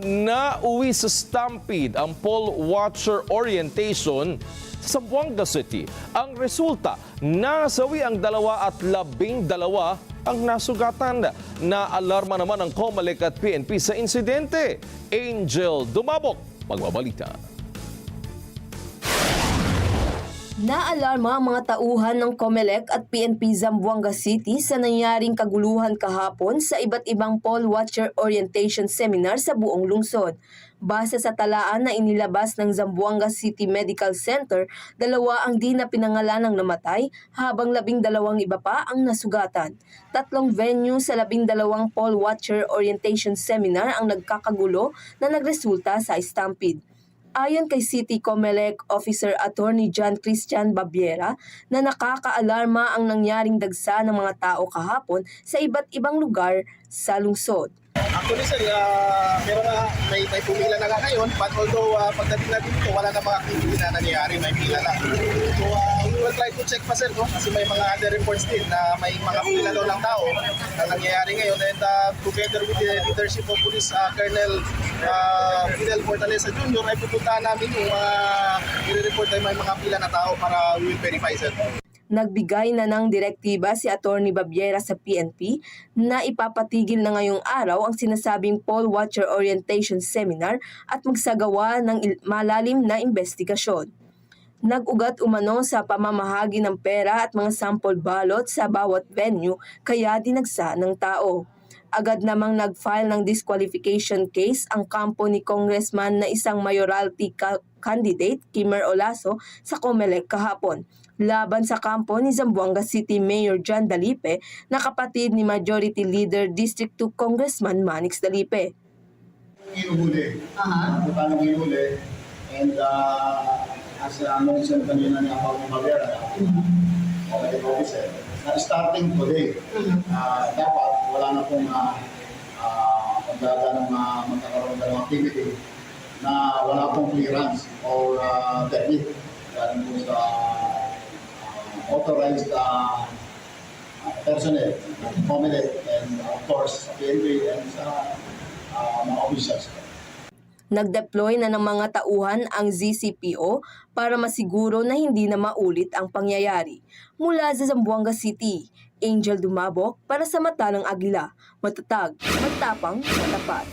Nauwi sa Stampede ang poll watcher orientation sa Zamboanga City. Ang resulta, nasawi ang 2 at 12 ang nasugatan. Naalarma naman ang COMELEC at PNP sa insidente. Angel Dumabok, magbabalita. Naalarma ang mga tauhan ng COMELEC at PNP Zamboanga City sa nangyaring kaguluhan kahapon sa iba't ibang poll watcher orientation seminar sa buong lungsod. Base sa talaan na inilabas ng Zamboanga City Medical Center, 2 ang di na pinangalanang namatay habang 12 iba pa ang nasugatan. 3 venue sa 12 poll watcher orientation seminar ang nagkakagulo na nagresulta sa stampede. Ayon kay City COMELEC Officer Attorney John Christian Babiera na nakakaalarma ang nangyaring dagsa ng mga tao kahapon sa iba't ibang lugar sa lungsod. Actually sir, meron na, may pumila na nga ngayon, but although pagdating natin dito, wala na mga activity na nangyayari, may pila lang. So we will try to check pa sir, no? Kasi may mga other reports din na may mga pila daw ng tao na nangyayari ngayon. And together with the leadership of Police Colonel Fidel Fortaleza Jr. ay pupuntahan namin yung i-report ay may mga pila na tao para we will verify sir. Nagbigay na ng direktiba si Attorney Babiera sa PNP na ipapatigil na ngayong araw ang sinasabing poll watcher orientation seminar at magsagawa ng malalim na investigasyon. Nag-ugat umano sa pamamahagi ng pera at mga sample ballot sa bawat venue kaya dinagsa ng tao. Agad namang nag-file ng disqualification case ang kampo ni Congressman na isang mayoralty candidate, Kimmer Olaso, sa COMELEC kahapon, laban sa kampo ni Zamboanga City Mayor John Dalipe na kapatid ni Majority Leader District 2 Congressman Manix Dalipe. Inuhuli. Paano inuhuli? And as mentioned kanina ni Apollo Babiera, COMELEC officer, na starting today, dapat wala na pong pagdada ng magkakaroon ng activity na wala pong clearance or technique galing po sa authorized personnel, COMELEC, and of course, PNP and sa mga officials. Nag-deploy na ng mga tauhan ang ZCPO para masiguro na hindi na maulit ang pangyayari. Mula sa Zamboanga City, Angel Dumabok para sa Mata ng Agila. Matatag, matapang, matapat.